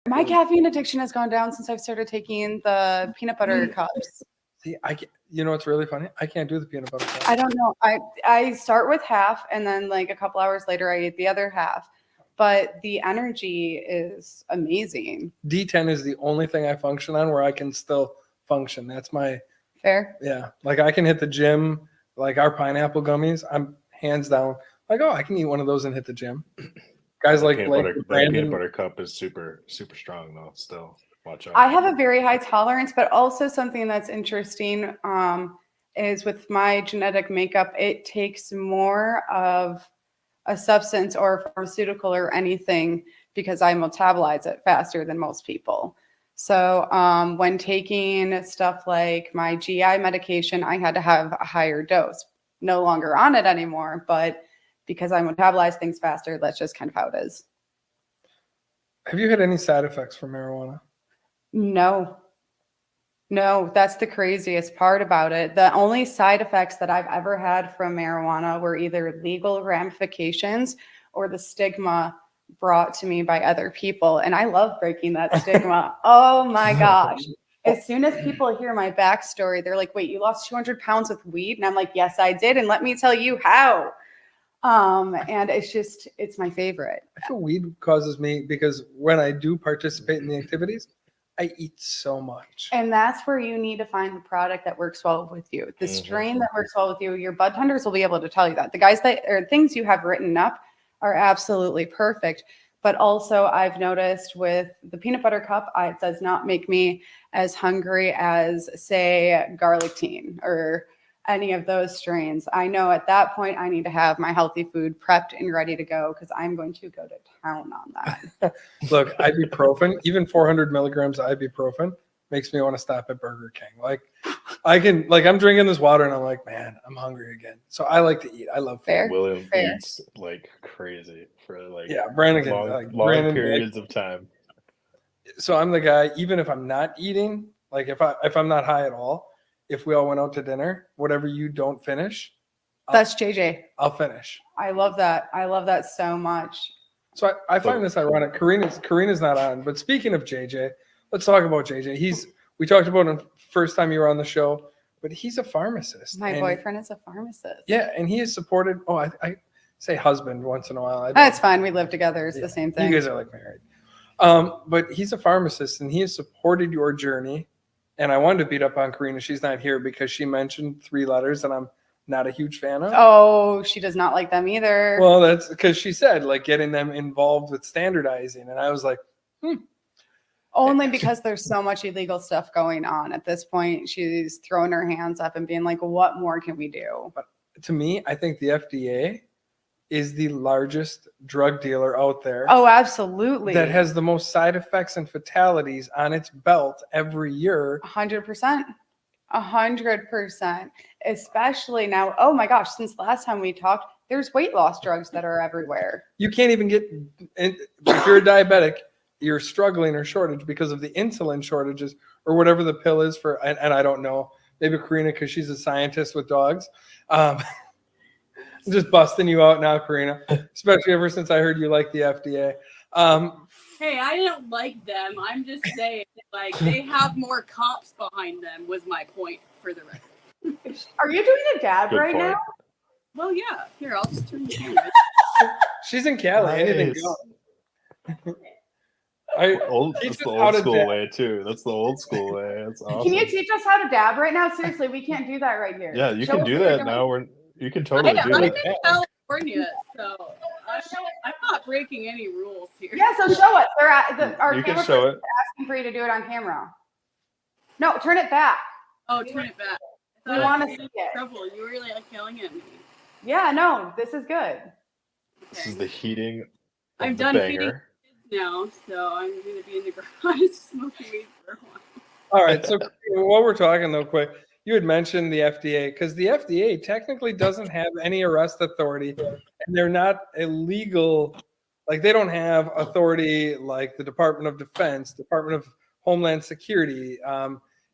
My caffeine addiction has gone down since I've started taking the peanut butter cups. See, you know what's really funny? I can't do the peanut butter cups. I don't know. I start with half, and then like a couple hours later, I eat the other half. But the energy is amazing. D10 is the only thing I function on where I can still function. That's my fair. Yeah, like I can hit the gym. Like our pineapple gummies, I'm hands down like, oh, I can eat one of those and hit the gym. Guys like that peanut butter cup is super strong though. Still, watch out. I have a very high tolerance, but also something that's interesting is with my genetic makeup, it takes more of a substance or pharmaceutical or anything because I metabolize it faster than most people. So when taking stuff like my GI medication, I had to have a higher dose. No longer on it anymore, but because I metabolize things faster, that's just kind of how it is. Have you had any side effects from marijuana? No, that's the craziest part about it. The only side effects that I've ever had from marijuana were either legal ramifications or the stigma brought to me by other people. And I love breaking that stigma. Oh my gosh. As soon as people hear my backstory, they're like, wait, you lost 200 pounds with weed? And I'm like, yes, I did. And let me tell you how. And it's my favorite. I feel weed causes me, because when I do participate in the activities, I eat so much. And that's where you need to find the product that works well with you. The strain that works well with you. Your bud tenders will be able to tell you that. The guys that or things you have written up are absolutely perfect. But also I've noticed with the peanut butter cup, it does not make me as hungry as, say, garlic teen or any of those strains. I know at that point I need to have my healthy food prepped and ready to go because I'm going to go to town on that. Look, ibuprofen, even 400 milligrams of ibuprofen makes me want to stop at Burger King. Like I'm drinking this water and I'm like, man, I'm hungry again. So I like to eat. I love food. William eats like crazy for Brandon long periods of time. So I'm the guy, even if I'm not eating, like if I'm not high at all, if we all went out to dinner, whatever you don't finish, that's JJ. I'll finish. I love that. I love that so much. So I find this ironic. Corina's not on, but speaking of JJ, let's talk about JJ. We talked about him first time you were on the show, but he's a pharmacist. My boyfriend is a pharmacist. Yeah, and he has supported. Oh, I say husband once in a while. That's fine. We live together. It's the same thing. You guys are like married. But he's a pharmacist, and he has supported your journey. And I wanted to beat up on Corina. She's not here because she mentioned 3 letters, and I'm not a huge fan of. Oh, she does not like them either. Well, that's because she said like getting them involved with standardizing, and I was like, Only because there's so much illegal stuff going on at this point. She's throwing her hands up and being like, "What more can we do?" But to me, I think the FDA is the largest drug dealer out there. Oh, absolutely. That has the most side effects and fatalities on its belt every year. 100%. 100%. Especially now, oh my gosh, since last time we talked, there's weight loss drugs that are everywhere. You can't even get, if you're a diabetic, you're struggling or shortage because of the insulin shortages or whatever the pill is for, and I don't know, maybe Corina, because she's a scientist with dogs. I'm just busting you out now, Corina, especially ever since I heard you like the FDA. Hey, I didn't like them. I'm just saying, like, they have more comps behind them was my point for the record. Are you doing a dab Good right point. now? Well, yeah. Here, I'll just turn the camera. She's in Cali. Nice. Anything goes. That's the old school way too. That's the old school way. That's awesome. Can you teach us how to dab right now? Seriously, we can't do that right here. Yeah, you Show can us do what you're that doing. now. You can totally do I'm that. in California, so I'm not breaking any rules here. Yeah, so show us. Our You can camera show person it. is asking for you to do it on camera. No, turn it back. Oh, turn it back. We want to see it. Trouble. You were like yelling at me. Yeah, no, this is good. This is the heating of I'm the done feeding banger. kids now, so I'm going to be in the garage smoking weed for a while. All right. So while we're talking though, quick, you had mentioned the FDA, because the FDA technically doesn't have any arrest authority, and they're not illegal. Like they don't have authority like the Department of Defense, Department of Homeland Security,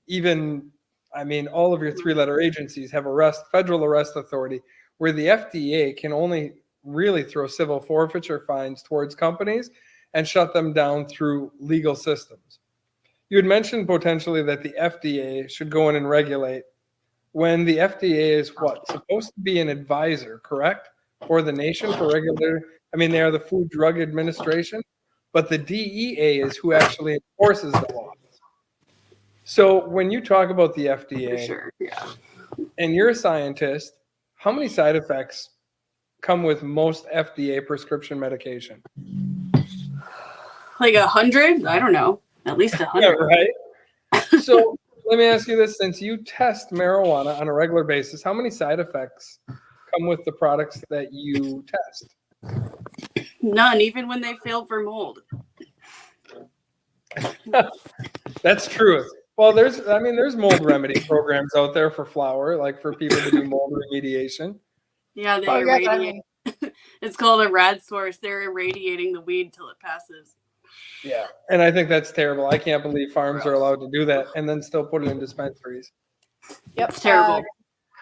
even, I mean, all of your 3-letter agencies have federal arrest authority, where the FDA can only really throw civil forfeiture fines towards companies. and shut them down through legal systems. You had mentioned potentially that the FDA should go in and regulate when the FDA is supposed to be an advisor, correct? For the nation, for regular, I mean, they are the Food Drug Administration, but the DEA is who actually enforces the law. So when you talk about the FDA, For sure, yeah. and you're a scientist, how many side effects come with most FDA prescription medication? Like 100? I don't know. At least 100. Yeah, right? So let me ask you this. Since you test marijuana on a regular basis, how many side effects come with the products that you test? None, even when they failed for mold. That's true. Well, there's mold remedy programs out there for flour, like for people to do mold remediation. Yeah, they Oh, yeah, irradiate. It's called a rad source. They're irradiating the weed till it passes. Yeah, and I think that's terrible. I can't believe farms are allowed to do that and then still put it in dispensaries. Yep. It's terrible.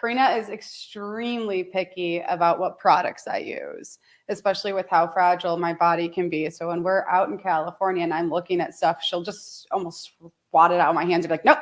Corina is extremely picky about what products I use, especially with how fragile my body can be. So when we're out in California and I'm looking at stuff, she'll just almost swat it out of my hands and be like, nope,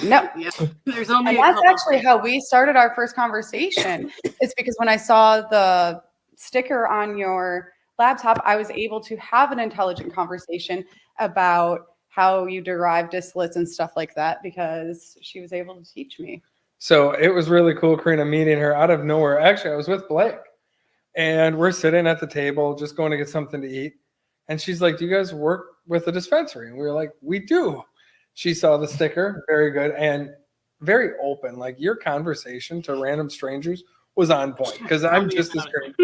no. Yeah. There's only And a that's couple actually how we started our first conversation. It's because when I saw the sticker on your laptop, I was able to have an intelligent conversation about how you derive distillates and stuff like that because she was able to teach me. So it was really cool, Corina, meeting her out of nowhere. Actually, I was with Blake, and we're sitting at the table just going to get something to eat. And she's like, do you guys work with a dispensary? And we were like, we do. She saw the sticker, very good, and very open. Like your conversation to random strangers was on point because I'm just as great.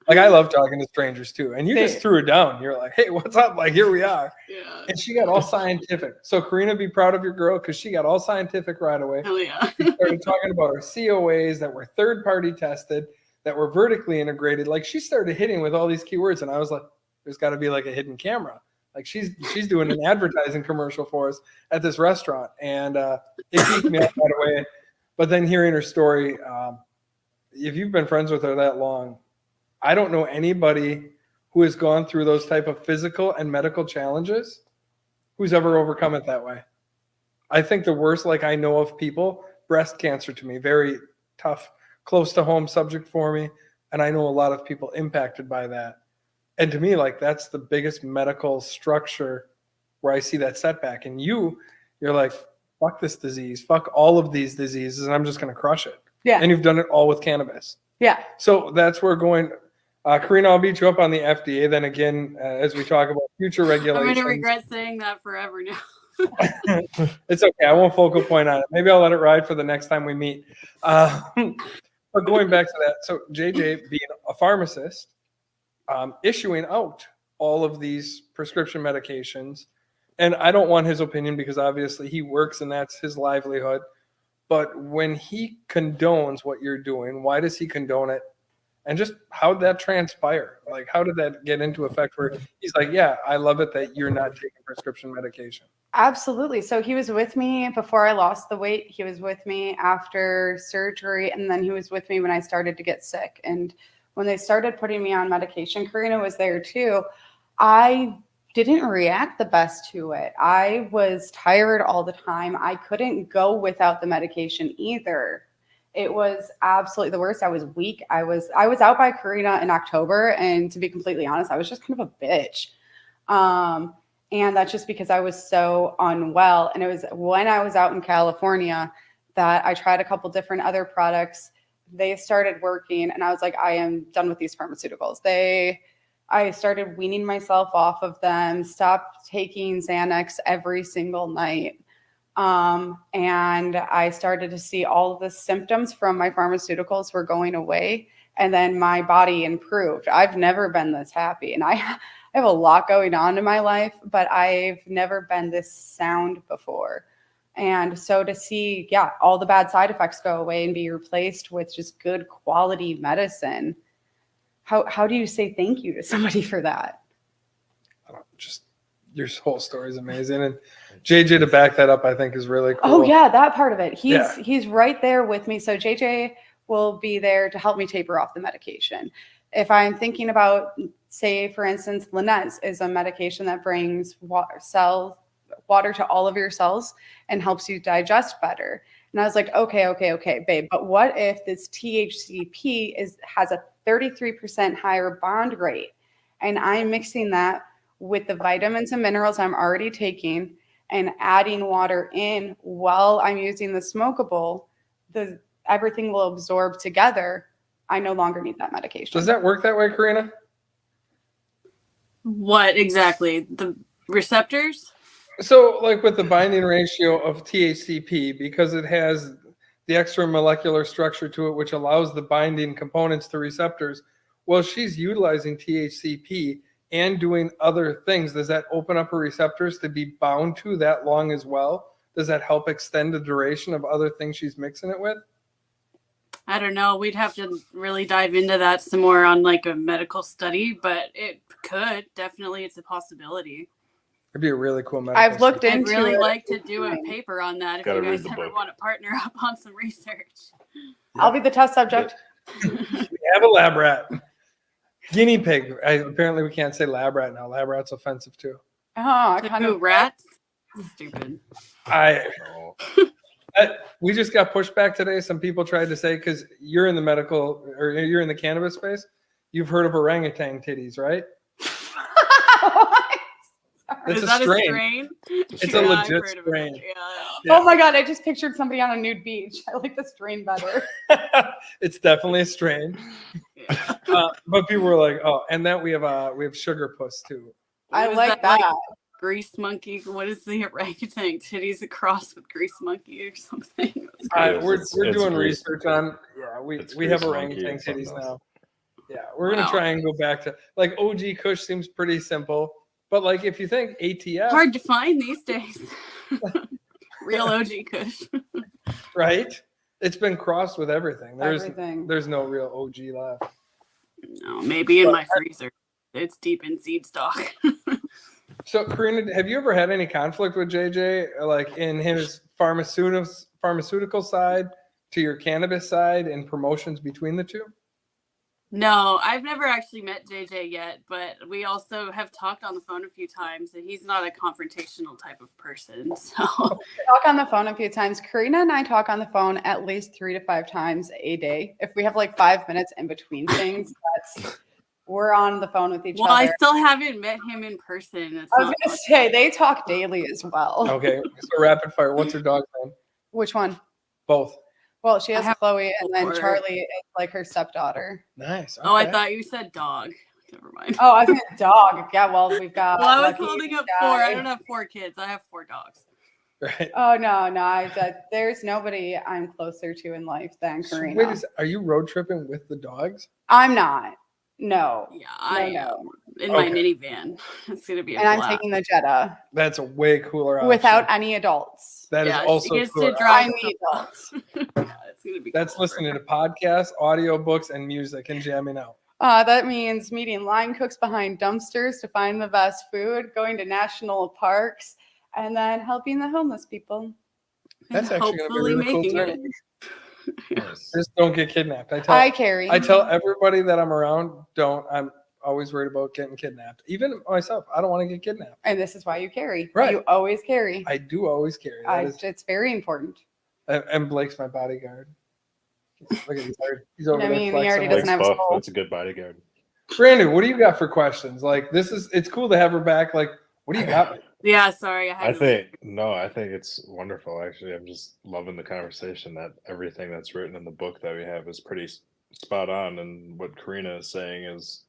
Like I love talking to strangers too. And you just threw it down. You're like, hey, what's up? Like here we are. Yeah. And she got all scientific. So Corina, be proud of your girl because she got all scientific right away. Hell yeah. She started talking about our COAs that were third-party tested, that were vertically integrated. Like she started hitting with all these keywords, and I was like, there's got to be like a hidden camera. Like she's doing an advertising commercial for us at this restaurant, and it piqued me up right away. But then hearing her story, if you've been friends with her that long, I don't know anybody who has gone through those type of physical and medical challenges who's ever overcome it that way. I think the worst, like I know of people, breast cancer to me, very tough, close to home subject for me. And I know a lot of people impacted by that. And to me, like that's the biggest medical structure where I see that setback. And you're like, fuck this disease, fuck all of these diseases, and I'm just going to crush it. Yeah. And you've done it all with cannabis. Yeah. So that's where we're going. Karina, I'll beat you up on the FDA. Then again, as we talk about future regulations. I'm going to regret saying that forever now. It's okay. I won't focal point on it. Maybe I'll let it ride for the next time we meet. But going back to that, so JJ being a pharmacist, issuing out all of these prescription medications, and I don't want his opinion because obviously he works and that's his livelihood. But when he condones what you're doing, why does he condone it? And just how did that transpire? Like, how did that get into effect where he's like, yeah, I love it that you're not taking prescription medication? Absolutely. So he was with me before I lost the weight. He was with me after surgery. And then he was with me when I started to get sick. And when they started putting me on medication, Corina was there too. I didn't react the best to it. I was tired all the time. I couldn't go without the medication either. It was absolutely the worst. I was weak. I was out by Corina in October, and to be completely honest, I was just kind of a bitch. And that's just because I was so unwell. And it was when I was out in California that I tried a couple different other products. They started working, and I was like, I am done with these pharmaceuticals. I started weaning myself off of them, stopped taking Xanax every single night. And I started to see all of the symptoms from my pharmaceuticals were going away, and then my body improved. I've never been this happy, and I have a lot going on in my life, but I've never been this sound before. And so to see, all the bad side effects go away and be replaced with just good quality medicine. How do you say thank you to somebody for that? Just your whole story is amazing. And JJ to back that up, I think is really cool. Oh yeah, that part of it. He's right there with me. So JJ will be there to help me taper off the medication. If I'm thinking about say, for instance, Linette's is a medication that brings water to all of your cells and helps you digest better. And I was like, okay, babe, but what if this THCP has a 33% higher bond rate, and I'm mixing that with the vitamins and minerals I'm already taking and adding water in while I'm using the smokable, everything will absorb together. I no longer need that medication. Does that work that way, Corina? What exactly? The receptors? So, like with the binding ratio of THCP, because it has the extra molecular structure to it, which allows the binding components to receptors, well, she's utilizing THCP and doing other things. Does that open up her receptors to be bound to that long as well? Does that help extend the duration of other things she's mixing it with? I don't know. We'd have to really dive into that some more on like a medical study, but it could. Definitely, it's a possibility. It'd be a really cool medical I've looked study. I'd into really it. like to do a paper on that if Gotta you read guys the ever book. want to partner up on some research. I'll be the test subject. We have a lab rat. Guinea pig. Apparently, we can't say lab rat now. Lab rat's offensive too. Oh, I To kind who, of rats? Stupid. Oh, We just got pushback today. Some people tried to say, because you're in the medical or you're in the cannabis space, you've heard of orangutan titties, right? It's Is a that strain. a strain? It's a I've legit heard of it. strain. Yeah. Oh my God, I just pictured somebody on a nude beach. I like the strain better. It's definitely a strain. Yeah. But people were like, oh, and then we have sugar puss too. I What is like that. Grease monkey. What is the orangutan? Titties across with grease monkey or something? That's great. We're It's doing grease. research on. Yeah, we It's have grease monkey orangutan and something titties else. now. Yeah, we're gonna Wow. try and go back to like OG Kush seems pretty simple, but like if you think ATF, Hard to find these days. Real OG Kush. right? It's been crossed with everything. Everything. There's no real OG left. No, maybe in my freezer. It's deep in seed stock. So, Corina, have you ever had any conflict with JJ, like in his pharmaceutical side to your cannabis side and promotions between the two? No, I've never actually met JJ yet, but we also have talked on the phone a few times, and he's not a confrontational type of person. So Talk on the phone a few times. Karina and I talk on the phone at least 3 to 5 times a day. If we have like 5 minutes in between things, we're on the phone with each other. I still haven't met him in person. I was gonna say they talk daily as well. Okay, so rapid fire. What's her dog's name? Which one? Both. Well, she has have Chloe, and then 4. Charlie is like her stepdaughter. Nice. Oh, I okay. thought you said dog. Never mind. Oh, I think dog. Yeah, well, we've got. Well, I was Lucky holding up guy. 4. I don't have 4 kids. I have 4 dogs. Right. Oh no! There's nobody I'm closer to in life than So Corina. wait, are you road tripping with the dogs? I'm not. No. Yeah, I am No. in my Okay. minivan. It's gonna be a And I'm blast. taking the Jetta That's a way cooler option. without any adults. That is Yeah, also she gets cooler. to drive I need adults. Yeah, it's gonna be. That's cool for listening her. to podcasts, audiobooks, and music and jamming out. That means meeting line cooks behind dumpsters to find the best food, going to national parks, and then helping the homeless people. That's And actually gonna be hopefully really cool making too. it. nice. Just don't get kidnapped. I carry. I tell everybody that I'm around, don't. I'm always worried about getting kidnapped. Even myself, I don't want to get kidnapped. And this is why you carry. Right. You always carry. I do always carry. That is, It's very important. and Blake's my bodyguard. Look at he's over I there mean, he flexing. already Like, doesn't have a Buff, soul. that's a good bodyguard. Brandon, what do you got for questions? Like it's cool to have her back. Like, what do you got? Yeah, sorry. I think it's wonderful. Actually, I'm just loving the conversation. That everything that's written in the book that we have is pretty spot on, and what Corina is saying is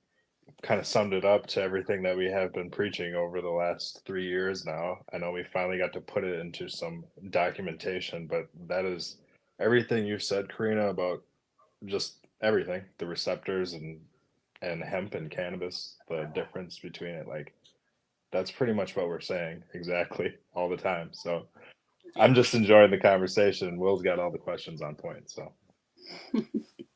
kind of summed it up to everything that we have been preaching over the last 3 years now. I know we finally got to put it into some documentation, but that is everything you said, Corina, about just everything, the receptors and hemp and cannabis, the difference between it. Like, that's pretty much what we're saying exactly all the time. So I'm just enjoying the conversation. Will's got all the questions on point. So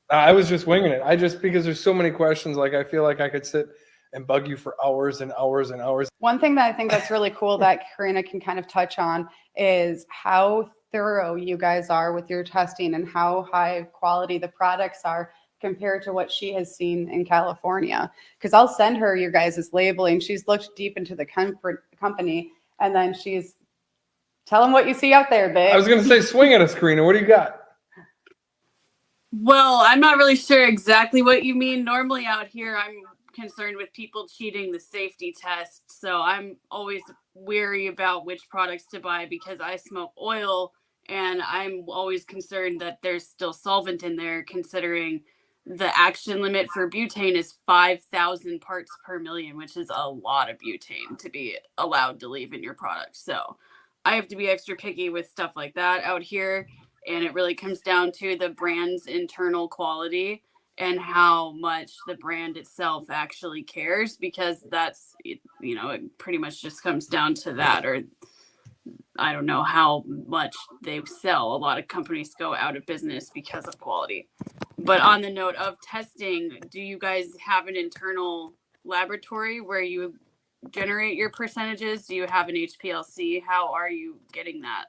I was just winging it. Because there's so many questions. Like, I feel like I could sit and bug you for hours and hours and hours. One thing that I think that's really cool that Karina can kind of touch on is how thorough you guys are with your testing and how high quality the products are. compared to what she has seen in California. Because I'll send her your guys' labeling. She's looked deep into the company, and then she's tell them what you see out there, babe. I was going to say, swing at us, Corina. What do you got? Well, I'm not really sure exactly what you mean. Normally out here, I'm concerned with people cheating the safety test. So I'm always wary about which products to buy because I smoke oil and I'm always concerned that there's still solvent in there, considering the action limit for butane is 5,000 parts per million, which is a lot of butane to be allowed to leave in your product. So I have to be extra picky with stuff like that out here. And it really comes down to the brand's internal quality and how much the brand itself actually cares, because that's, you know, it pretty much just comes down to that. Or I don't know how much they sell. A lot of companies go out of business because of quality. But on the note of testing, do you guys have an internal laboratory where you generate your percentages? Do you have an HPLC? How are you getting that?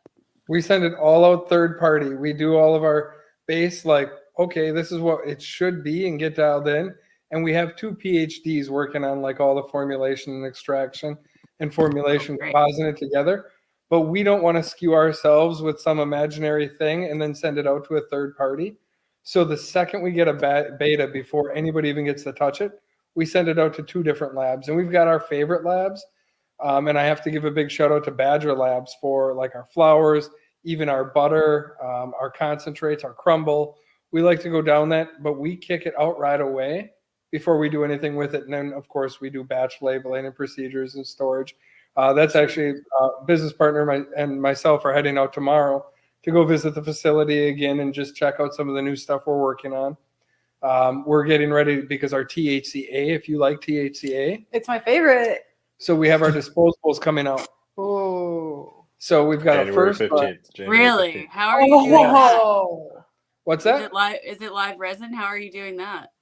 We send it all out third party. We do all of our base, like, okay, this is what it should be, and get dialed in. And we have 2 PhDs working on like all the formulation and extraction and formulation, compositing it together. But we don't want to skew ourselves with some imaginary thing and then send it out to a third party. So the second we get a beta, before anybody even gets to touch it, we send it out to 2 different labs. And we've got our favorite labs. And I have to give a big shout out to Badger Labs for like our flours, even our butter, our concentrates, our crumble. We like to go down that, but we kick it out right away before we do anything with it. And then, of course, we do batch labeling and procedures and storage. That's actually a business partner and myself are heading out tomorrow to go visit the facility again and just check out some of the new stuff we're working on. We're getting ready because our THCA, if you like THCA. It's my favorite. So we have our disposables coming out. Oh. So we've got January a first. 15th. January Really? 15th. How are you doing that? Oh. What's Is that? it live resin? How are you doing that?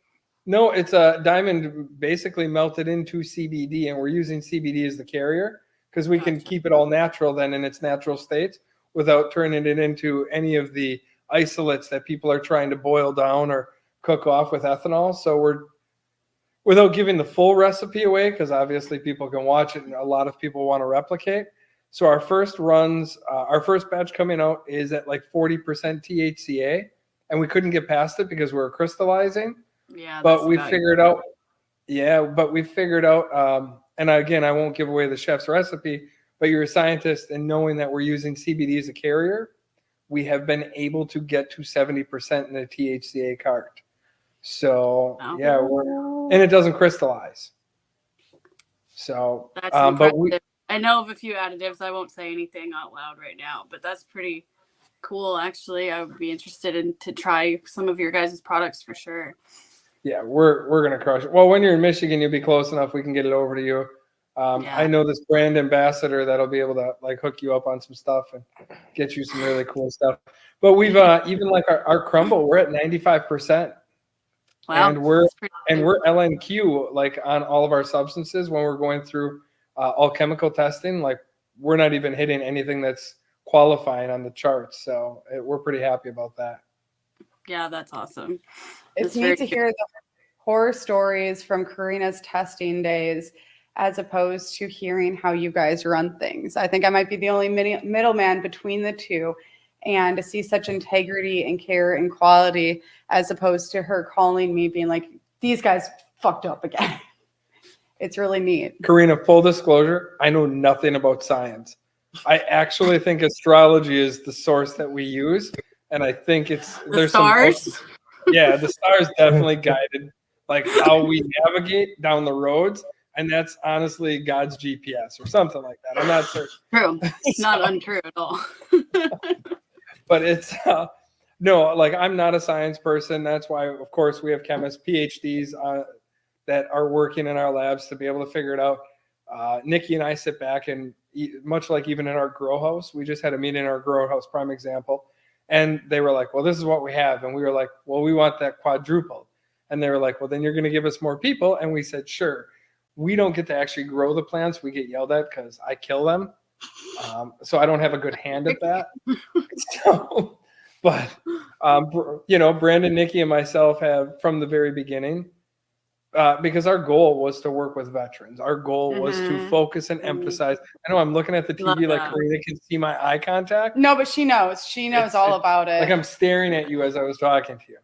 No, it's a diamond basically melted into CBD, and we're using CBD as the carrier because we can Gotcha. keep it all natural then in its natural state without turning it into any of the isolates that people are trying to boil down or cook off with ethanol. So we're, without giving the full recipe away, because obviously people can watch it and a lot of people want to replicate. So our first runs, our first batch coming out is at like 40% THCA, and we couldn't get past it because we were crystallizing. Yeah, But we figured out, and again, I won't give away the chef's recipe, but you're a scientist, and knowing that we're using CBD as a carrier, we have been able to get to 70% in the THCA cart. So yeah, and it doesn't crystallize. So, That's but I know of a few additives. I won't say anything out loud right now, but that's pretty cool. Actually, I would be interested in to try some of your guys' products for sure. Yeah, we're gonna crush it. Well, when you're in Michigan, you'll be close enough. We can get it over to you. Yeah. I know this brand ambassador that'll be able to like hook you up on some stuff and get you some really cool stuff. But we've even like our crumble, we're at 95%. Wow, And we're good. LNQ like on all of our substances when we're going through all chemical testing. Like we're not even hitting anything that's qualifying on the charts. So we're pretty happy about that. Yeah, that's awesome. It's neat to hear the horror stories from Corina's testing days as opposed to hearing how you guys run things. I think I might be the only middleman between the two, and to see such integrity and care and quality as opposed to her calling me being like, these guys fucked up again. It's really neat. Corina, full disclosure, I know nothing about science. I actually think astrology is the source that we use. And I think there's stars. Yeah, the stars definitely guided like how we navigate down the roads. And that's honestly God's GPS or something like that. I'm not certain. True. It's not untrue at all. But it's no, like I'm not a science person. That's why, of course, we have chemists, PhDs that are working in our labs to be able to figure it out. Nikki and I sit back and much like even in our grow house, we just had a meeting in our grow house, prime example. And they were like, well, this is what we have. And we were like, well, we want that quadrupled. And they were like, well, then you're going to give us more people. And we said, sure. We don't get to actually grow the plants. We get yelled at because I kill them. So I don't have a good hand at that. But you know, Brandon, Nikki, and myself have from the very beginning, because our goal was to work with veterans. Our goal was to Mhm. focus and emphasize. I know I'm looking at the Love TV like that. Corina can see my eye contact. No, but she knows. She knows It's- all it's about it. Like I'm staring at you as I was talking to you.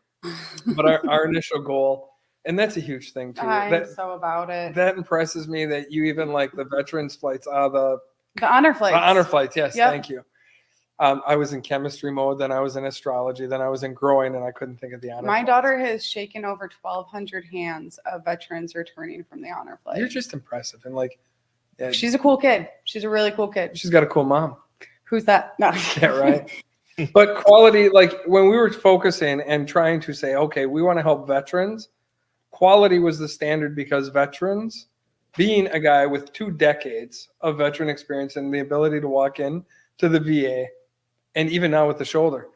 But our initial goal, and that's a huge thing too. I'm so about it. That impresses me that you even like the veterans flights, The honor flights. the honor flights. Yes, Yep. thank you. I was in chemistry mode, then I was in astrology, then I was in growing, and I couldn't think of the honor. My flights. daughter has shaken over 1,200 hands of veterans returning from the honor flight. You're just impressive, and like, yeah, She's a cool kid. She's a really cool kid. she's got a cool mom. Who's that? No. Yeah, right. But quality, like when we were focusing and trying to say, okay, we want to help veterans, quality was the standard because veterans, being a guy with 2 decades of veteran experience and the ability to walk in to the VA, and even now with the shoulder,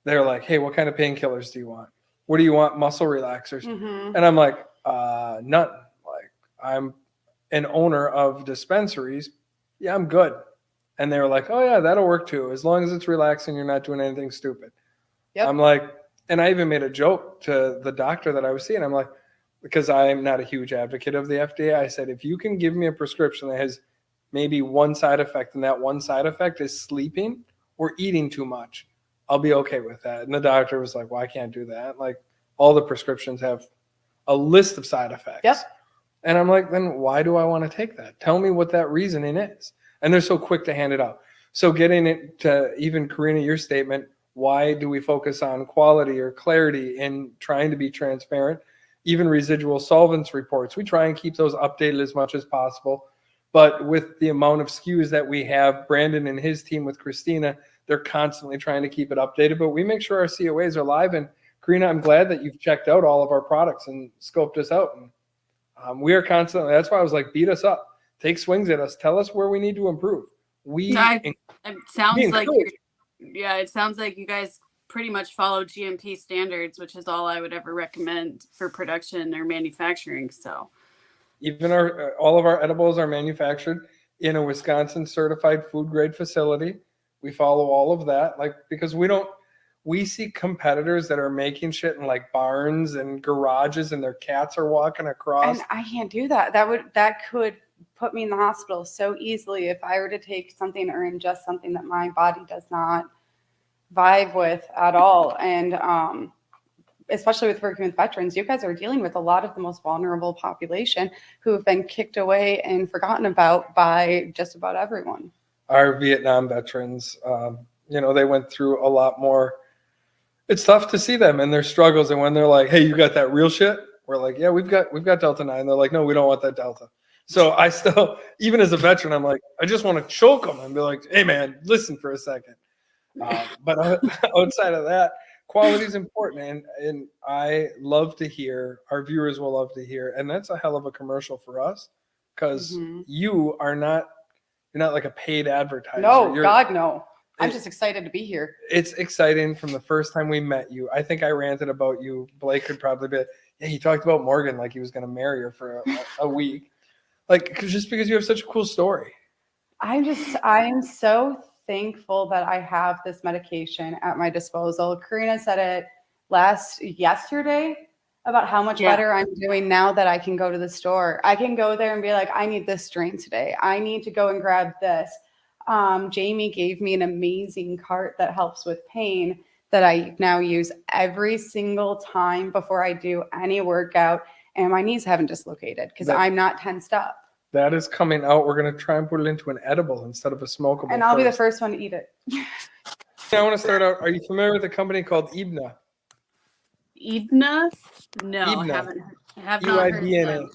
they're like, hey, what kind of painkillers do you want? What do you want? Muscle relaxers. Mhm. And I'm like, none. Like, I'm an owner of dispensaries. Yeah, I'm good. And they were like, oh, yeah, that'll work too. As long as it's relaxing, you're not doing anything stupid. Yep. I'm like, and I even made a joke to the doctor that I was seeing. I'm like, because I'm not a huge advocate of the FDA, I said, if you can give me a prescription that has maybe one side effect, and that one side effect is sleeping or eating too much, I'll be okay with that. And the doctor was like, well, I can't do that. Like, all the prescriptions have a list of side effects. Yep. And I'm like, then why do I want to take that? Tell me what that reasoning is. And they're so quick to hand it out. So getting it to even Corina, your statement, why do we focus on quality or clarity in trying to be transparent? Even residual solvents reports, we try and keep those updated as much as possible. But with the amount of SKUs that we have, Brandon and his team with Christina, they're constantly trying to keep it updated. But we make sure our COAs are live. And Corina, I'm glad that you've checked out all of our products and scoped us out. And we are constantly, that's why I was like, beat us up. Take swings at us. Tell us where we need to improve. It sounds we like encourage. it sounds like you guys pretty much follow GMP standards, which is all I would ever recommend for production or manufacturing. So Even all of our edibles are manufactured in a Wisconsin certified food grade facility. We follow all of that, like, because we see competitors that are making shit in like barns and garages, and their cats are walking across. And I can't do that. That could put me in the hospital so easily if I were to take something or ingest something that my body does not vibe with at all. And especially with working with veterans, you guys are dealing with a lot of the most vulnerable population who have been kicked away and forgotten about by just about everyone. Our Vietnam veterans, they went through a lot more. It's tough to see them and their struggles. And when they're like, hey, you got that real shit? We're like, yeah, we've got Delta 9. They're like, no, we don't want that Delta. So I still, even as a veteran, I'm like, I just want to choke them and be like, hey, man, listen for a second. But outside of that, quality is important. And I love to hear, our viewers will love to hear. And that's a hell of a commercial for us, because you're not like a paid advertiser. No, God, no. I'm just excited to be here. It's exciting from the first time we met you. I think I ranted about you. Blake could probably be, yeah, he talked about Morgan like he was going to marry her for a week. Like, just because you have such a cool story. I'm so thankful that I have this medication at my disposal. Corina said it yesterday about how much better I'm doing now that I can go to the store. I can go there and be like, I need this strain today. I need to go and grab this. Jamie gave me an amazing cart that helps with pain that I now use every single time before I do any workout, and my knees haven't dislocated because I'm not tensed up. That is coming out. We're going to try and put it into an edible instead of a smokable. And I'll be the first one to eat it. I want to start out. Are you familiar with a company called Ibna? Ibna? No, Ibna. I have not heard of them.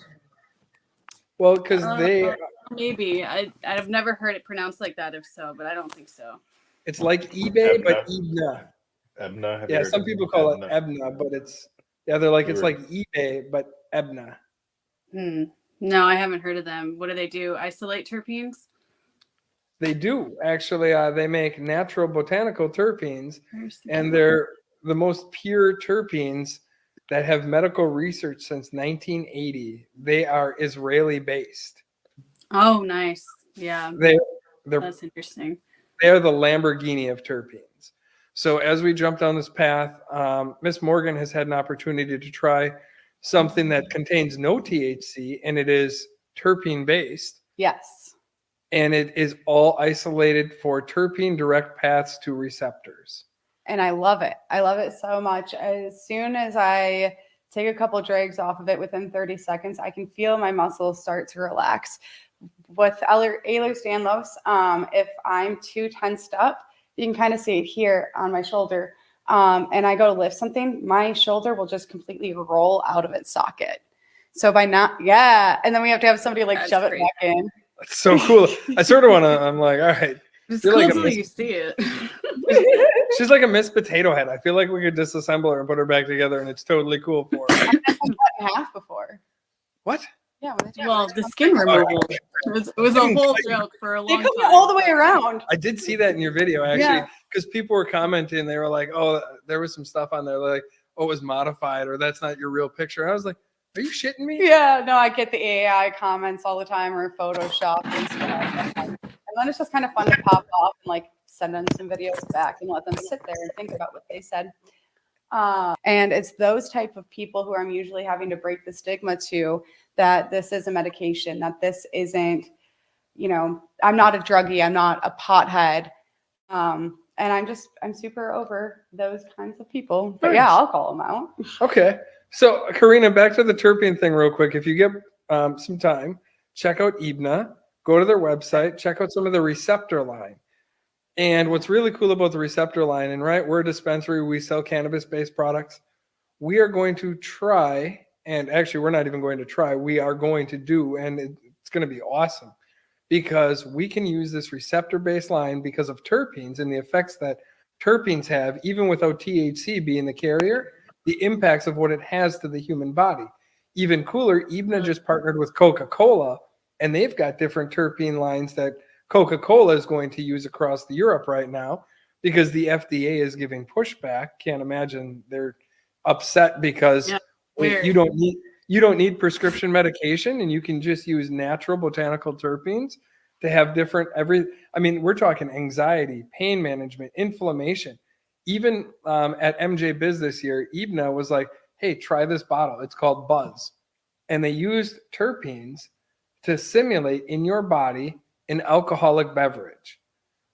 Well, because maybe I've never heard it pronounced like that. If so, but I don't think so. It's like eBay, but Ibna. Ebna. Yeah, some people call it Ebna, but they're like, it's like eBay, but Ebna. No, I haven't heard of them. What do they do? Isolate terpenes? They do. Actually, they make natural botanical terpenes, and they're the most pure terpenes that have medical research since 1980. They are Israeli-based. Oh, nice. Yeah. They're That's interesting. They're the Lamborghini of terpenes. So as we jump down this path, Miss Morgan has had an opportunity to try something that contains no THC, and it is terpene based, Yes. and it is all isolated for terpene direct paths to receptors. And I love it. I love it so much. As soon as I take a couple drags off of it, within 30 seconds, I can feel my muscles start to relax. With Ehlers-Danlos, if I'm too tensed up, you can kind of see it here on my shoulder, and I go to lift something, my shoulder will just completely roll out of its socket. So by not, yeah, and then we have to have somebody like That's shove great. it back in. That's so cool. I sort of want to, I'm like, all right. It's You're cool like a till miss- you see it. She's like a Miss Potato Head. I feel like we could disassemble her and put her back together, and it's totally cool for her. I've been cut in half before. What? Yeah, when they do Well, it. the skin removal it was a whole joke for a They long cut me time. all the way around. I did see that in your video, actually, Yeah. because people were commenting. They were like, oh, there was some stuff on there like, oh, it was modified, or that's not your real picture. I was like, are you shitting me? Yeah, no, I get the AI comments all the time, or Photoshop and stuff. And then it's just kind of fun to pop off and like send them some videos back and let them sit there and think about what they said. And it's those type of people who I'm usually having to break the stigma to, that this is a medication, that this isn't, I'm not a druggie, I'm not a pothead. And I'm super over those kinds of people. But yeah, Nice. I'll call them out. Okay. So, Corina, back to the terpene thing real quick. If you get some time, check out Ibna, go to their website, check out some of the receptor line. And what's really cool about the receptor line, and right, we're a dispensary, we sell cannabis-based products. We are going to try, and actually we're not even going to try, we are going to do, and it's going to be awesome, because we can use this receptor-based line because of terpenes and the effects that terpenes have, even without THC being the carrier, the impacts of what it has to the human body. Even cooler, Ibna just partnered with Coca-Cola, and they've got different terpene lines that Coca-Cola is going to use across the Europe right now, because the FDA is giving pushback. Can't imagine they're upset because weird. you don't need prescription medication, and you can just use natural botanical terpenes to have different we're talking anxiety, pain management, inflammation. Even at MJ Biz this year, Ibna was like, hey, try this bottle. It's called Buzz. And they used terpenes to simulate in your body an alcoholic beverage.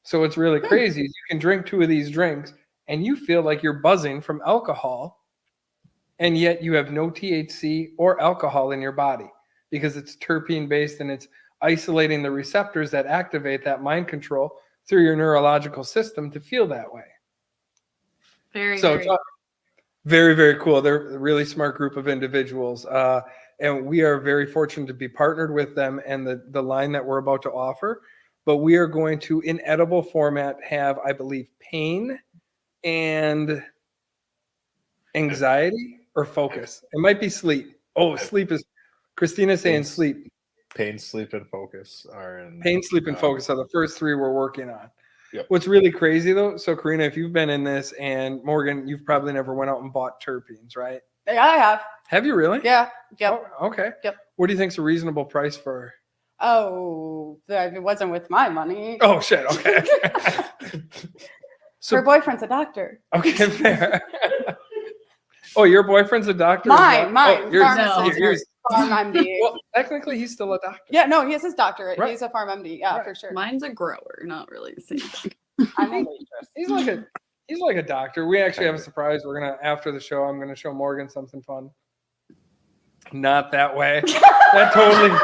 So what's really crazy is you can drink 2 of these drinks and you feel like you're buzzing from alcohol, and yet you have no THC or alcohol in your body because it's terpene based, and it's isolating the receptors that activate that mind control through your neurological system to feel that way. Very, So very. it's very, very cool. They're a really smart group of individuals. And we are very fortunate to be partnered with them and the line that we're about to offer. But we are going to, in edible format, have, I believe, pain and anxiety or focus. It might be sleep. Oh, sleep is, Christina's saying Pain, sleep. Pain, sleep, and focus are in. Pain, sleep, and focus are the first 3 we're working on. Yep. What's really crazy though, so Corina, if you've been in this, and Morgan, you've probably never went out and bought terpenes, right? Yeah, I have. Have you really? Yeah. Yep. Oh, okay. Yep. What do you think's a reasonable price for? Oh, it wasn't with my money. Oh shit. Okay. Her boyfriend's a doctor. Okay, fair. Oh, your boyfriend's a doctor? as well? Mine. Oh, yours, Pharmacist. yours. Farm MD. Well, technically, he's still a doctor. Yeah, no, he has his doctorate. Right. He's a farm MD. Yeah, Right. for sure. Mine's a grower, not really the same thing. I'm a waitress. He's like a doctor. We actually have a surprise. We're gonna, after the show, I'm gonna show Morgan something fun. Not that way. That totally.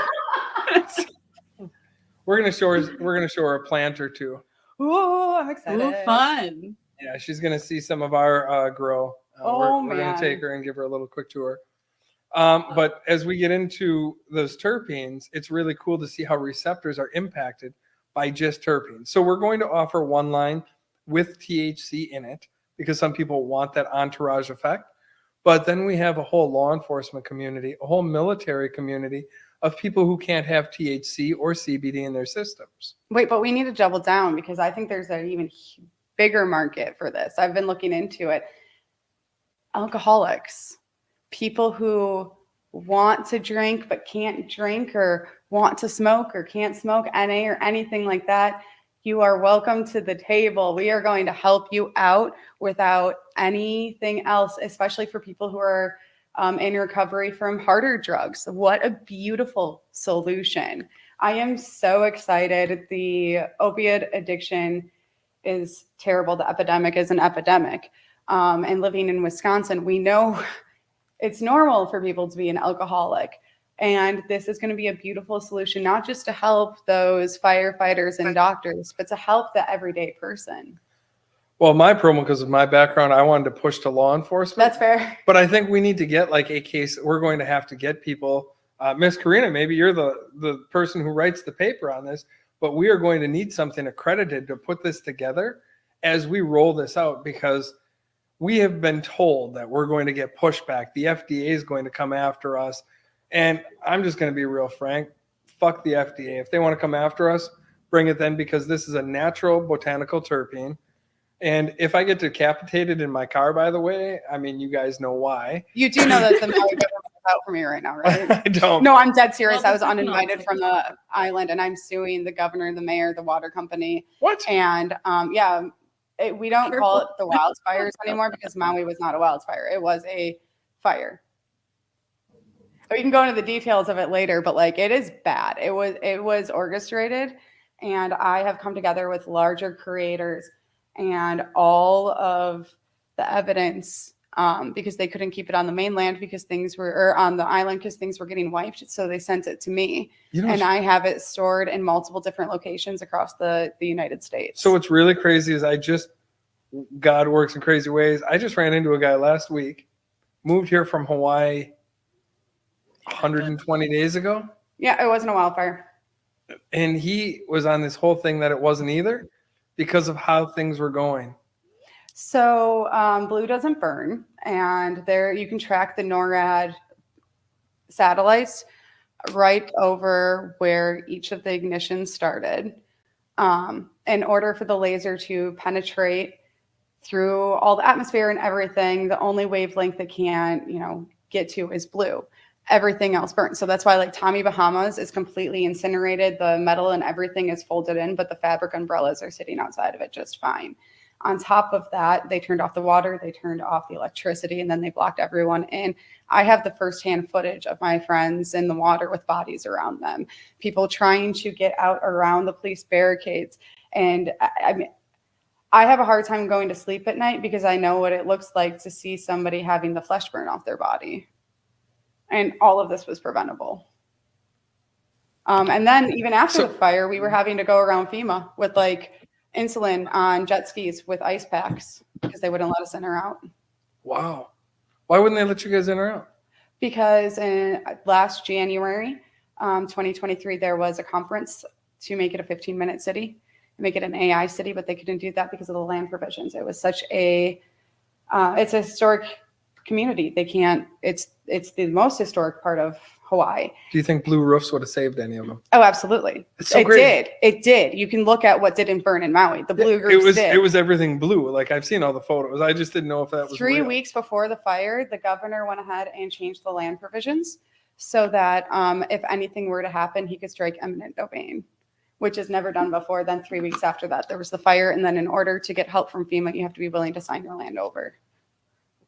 We're gonna show her a plant or 2. Ooh, I'm excited. Ooh, fun. Yeah, she's gonna see some of our grow. We're gonna man. take her and give her a little quick tour. But as we get into those terpenes, it's really cool to see how receptors are impacted by just terpenes. So we're going to offer one line with THC in it because some people want that entourage effect. But then we have a whole law enforcement community, a whole military community of people who can't have THC or CBD in their systems. Wait, but we need to double down because I think there's an even bigger market for this. I've been looking into it. Alcoholics, people who want to drink but can't drink, or want to smoke or can't smoke NA or anything like that. You are welcome to the table. We are going to help you out without anything else, especially for people who are in recovery from harder drugs. What a beautiful solution. I am so excited. The opioid addiction is terrible. The epidemic is an epidemic. And living in Wisconsin, we know it's normal for people to be an alcoholic. And this is going to be a beautiful solution, not just to help those firefighters and doctors, but to help the everyday person. Well, my problem, because of my background, I wanted to push to law enforcement. That's fair. But I think we need to get like a case. We're going to have to get people. Miss Corina, maybe you're the person who writes the paper on this, but we are going to need something accredited to put this together as we roll this out, because we have been told that we're going to get pushback. The FDA is going to come after us. And I'm just going to be real frank. Fuck the FDA. If they want to come after us, bring it then, because this is a natural botanical terpene. And if I get decapitated in my car, by the way, I mean, you guys know why. You do know that the Maui government is out for me right now, right? I don't. No, I'm dead serious. Well, I was this is uninvited not- from the island, and I'm suing the governor, the mayor, the water company. What? And we don't call it the wildfires anymore, because Maui was not a wildfire. It was a fire. We can go into the details of it later, but like, it is bad. It was orchestrated, and I have come together with larger creators and all of the evidence, because they couldn't keep it on the mainland because things were, or on the island because things were getting wiped. So they sent it to me, You know, and I have it stored in multiple different locations across the United States. so what's really crazy is God works in crazy ways. I just ran into a guy last week, moved here from Hawaii 120 days ago. Yeah, it wasn't a wildfire. And he was on this whole thing that it wasn't either, because of how things were going. So blue doesn't burn, and there you can track the NORAD satellites right over where each of the ignitions started. In order for the laser to penetrate through all the atmosphere and everything, the only wavelength it can, get to is blue. Everything else burns. So that's why like Tommy Bahama's is completely incinerated. The metal and everything is folded in, but the fabric umbrellas are sitting outside of it just fine. On top of that, they turned off the water, they turned off the electricity, and then they blocked everyone in. I have the firsthand footage of my friends in the water with bodies around them, people trying to get out around the police barricades. And I mean, I have a hard time going to sleep at night because I know what it looks like to see somebody having the flesh burn off their body. And all of this was preventable. And then even after the fire, we were having to go around FEMA with like insulin on jet skis with ice packs because they wouldn't let us in or out. Wow. Why wouldn't they let you guys in or out? Because in last January, 2023, there was a conference to make it a 15-minute city, make it an AI city, but they couldn't do that because of the land provisions. It was such it's a historic community. They can't, it's the most historic part of Hawaii. Do you think blue roofs would have saved any of them? Oh, absolutely. It's so it great. did. It did. You can look at what didn't burn in Maui. The blue groups did. It was everything blue. Like I've seen all the photos. I just didn't know if that was 3 real. weeks before the fire, the governor went ahead and changed the land provisions so that if anything were to happen, he could strike eminent domain, which is never done before. Then 3 weeks after that, there was the fire. And then in order to get help from FEMA, you have to be willing to sign your land over.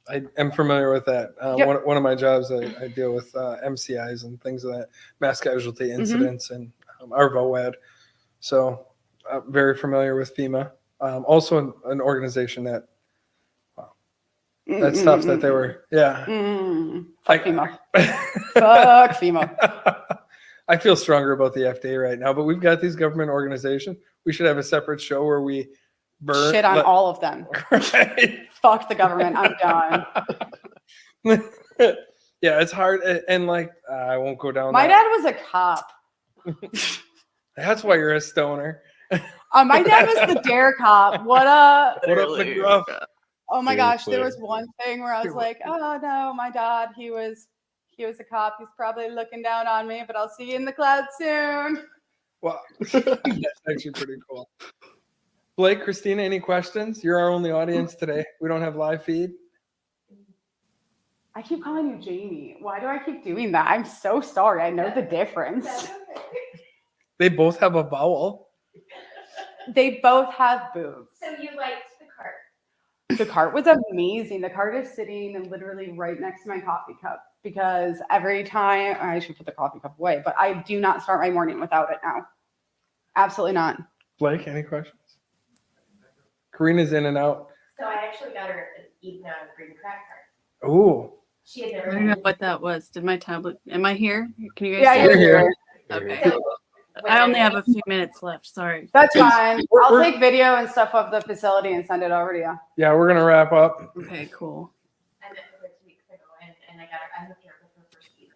I am familiar with that. Yep. One of my jobs, I deal with MCIs and things of that, mass casualty incidents, and our VOAD. So very familiar with FEMA. Also an organization that, that stuff that they were, Fuck FEMA. Fuck FEMA. I feel stronger about the FDA right now, but we've got these government organizations. We should have a separate show where we burn Shit on all of them. Right. Fuck the government. I'm done. Yeah, it's hard. And like, I won't go down My that. dad was a cop. That's why you're a stoner. My dad was the dare cop. What up, McGruff? Oh my gosh, there Seriously. was one thing where I was like, oh no, my dad, he was a cop. He's probably looking down on me, but I'll see you in the clouds soon. Well, that's actually pretty cool. Blake, Christina, any questions? You're our only audience today. We don't have live feed. I keep calling you Jamie. Why do I keep doing that? I'm so sorry. I know the difference. They both have a vowel. They both have boobs. So you liked the cart. The cart was amazing. The cart is sitting literally right next to my coffee cup because every time I should put the coffee cup away, but I do not start my morning without it now. Absolutely not. Blake, any questions? Karina's in and out. So I actually got her an Eat Now Green Crack cart. Ooh. She had I never don't know had what that was. Did my tablet? Am I here? Can you guys? Yeah, see you're me? here. Okay. So I only have a few minutes left. Sorry. That's fine. I'll We're- take video and stuff of the facility and send it over to you. Yeah, we're gonna wrap up. Okay, cool. I met her 2 weeks ago, and I hooked her up with her first Eat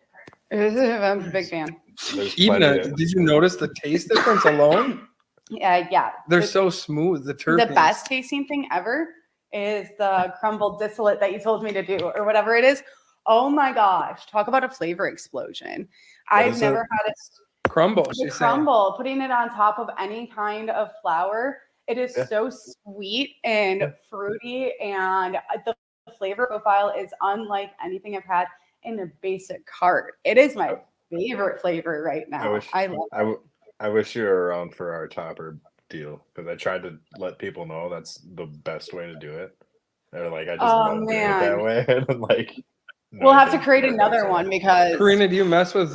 Now cart. I'm a big fan. There's Even plenty of- did you notice the taste difference alone? Yeah. They're The- so smooth. The The terpenes. best tasting thing ever is the crumble distillate that you told me to do or whatever it is. Oh my gosh. Talk about a flavor explosion. I've is never it? had it. crumble. The She's saying. crumble, putting it on top of any kind of flour. It is Yeah. so sweet and fruity, and the flavor profile is unlike anything I've had in a basic cart. It is my favorite flavor right now. I love it. I wish you were around for our topper deal because I tried to let people know that's the best way to do it. They're like, I just Oh, love doing it man. that way. And like, no, We'll I have to didn't create do it another myself. one because Karina, do you mess with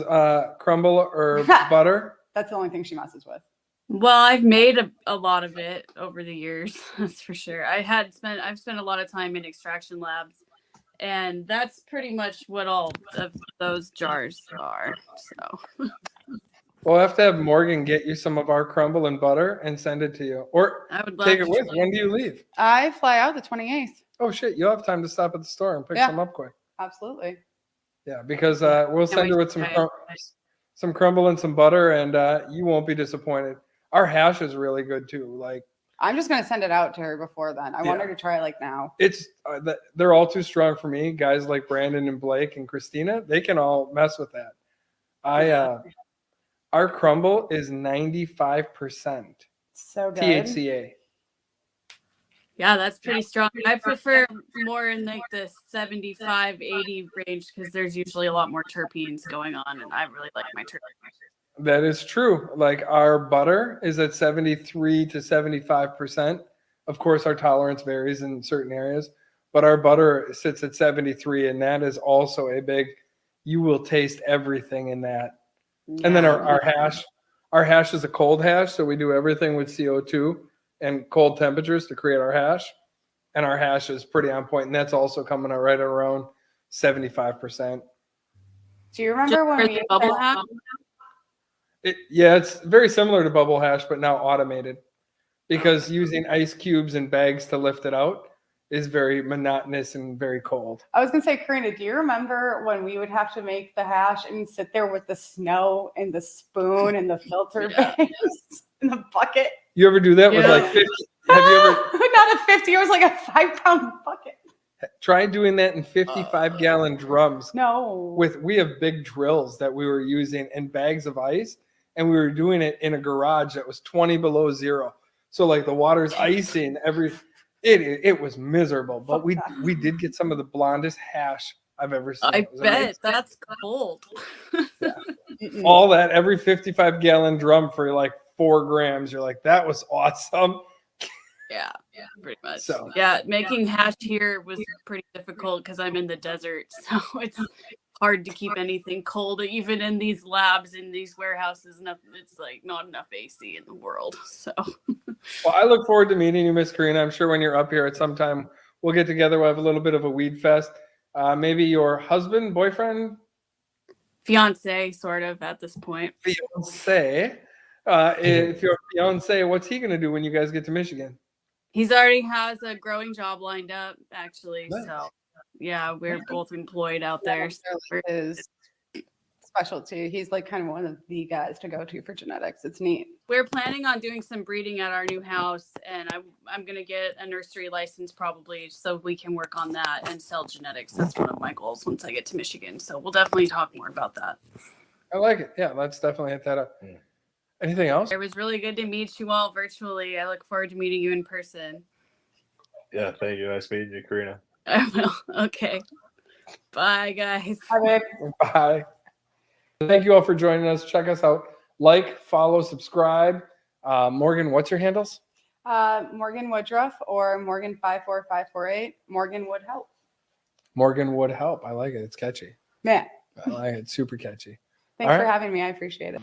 crumble or butter? that's the only thing she messes with. Well, I've made a lot of it over the years. That's for sure. I've spent a lot of time in extraction labs, and that's pretty much what all of those jars are. So We'll have to have Morgan get you some of our crumble and butter and send it to you, or I would love take it to with. try. When do you leave? I fly out the 28th. Oh shit, you'll have time to stop at the store and pick Yeah. some up quick. Absolutely. Yeah, because we'll send her wait with to try it. some crumble and some butter, and you won't be disappointed. Our hash is really good too. Like I'm just gonna send it out to her before then. I want Yeah. her to try it like now. it's they're all too strong for me. Guys like Brandon and Blake and Christina, they can all mess with that. Our crumble is 95% So good. THCA. Yeah, that's pretty strong. I prefer more in like the 75, 80 range because there's usually a lot more terpenes going on, and I really like my terpenes. That is true. Like our butter is at 73 to 75%. Of course, our tolerance varies in certain areas, but our butter sits at 73, and that is also a big, you will taste everything in that. And then our hash is a cold hash. So we do everything with CO2 and cold temperatures to create our hash. And our hash is pretty on point. And that's also coming out right around 75%. Do you remember when we bubble hash? Yeah, it's very similar to bubble hash, but now automated because using ice cubes and bags to lift it out is very monotonous and very cold. I was gonna say, Corina, do you remember when we would have to make the hash and sit there with the snow and the spoon and the filter bags and the bucket? You ever do that with Yeah. like 50? Have you ever Not a 50, it was like a 5-pound bucket. tried doing that in 55-gallon drums? No. We have big drills that we were using and bags of ice, and we were doing it in a garage that was 20 below zero. So like the water's icing it was miserable, but we did get some of the blondest hash I've ever seen. I It was bet amazing. that's cold. Mm-mm. All that, every 55-gallon drum for like 4 grams. You're like, that was awesome. Yeah, pretty much. So- Yeah, making hash here was pretty difficult because I'm in the desert, so it's hard to keep anything cold, even in these labs, in these warehouses. It's like not enough AC in the world. So Well, I look forward to meeting you, Miss Karina. I'm sure when you're up here at some time, we'll get together. We'll have a little bit of a weed fest. Maybe your husband, boyfriend, fiance, sort of at this point. fiance. If your fiance, what's he going to do when you guys get to Michigan? He's already has a growing job lined up, actually. Nice. So yeah, we're both employed out there. So we're- His specialty. He's like kind of one of the guys to go to for genetics. It's neat. We're planning on doing some breeding at our new house, and I'm gonna get a nursery license probably so we can work on that and sell genetics. That's one of my goals once I get to Michigan. So we'll definitely talk more about that. I like it. Yeah, let's definitely hit that up. Yeah. Anything else? It was really good to meet you all virtually. I look forward to meeting you in person. Yeah, thank you. Nice meeting you, Karina. I will. Okay. Bye, guys. Hi, babe. Bye. Thank you all for joining us. Check us out. Like, follow, subscribe. Morgan, what's your handles? Morgan Woodruff or Morgan 54548. Morgan would help. Morgan would help. I like it. It's catchy. Yeah. I like it. Super catchy. Thanks All for right. having me. I appreciate it.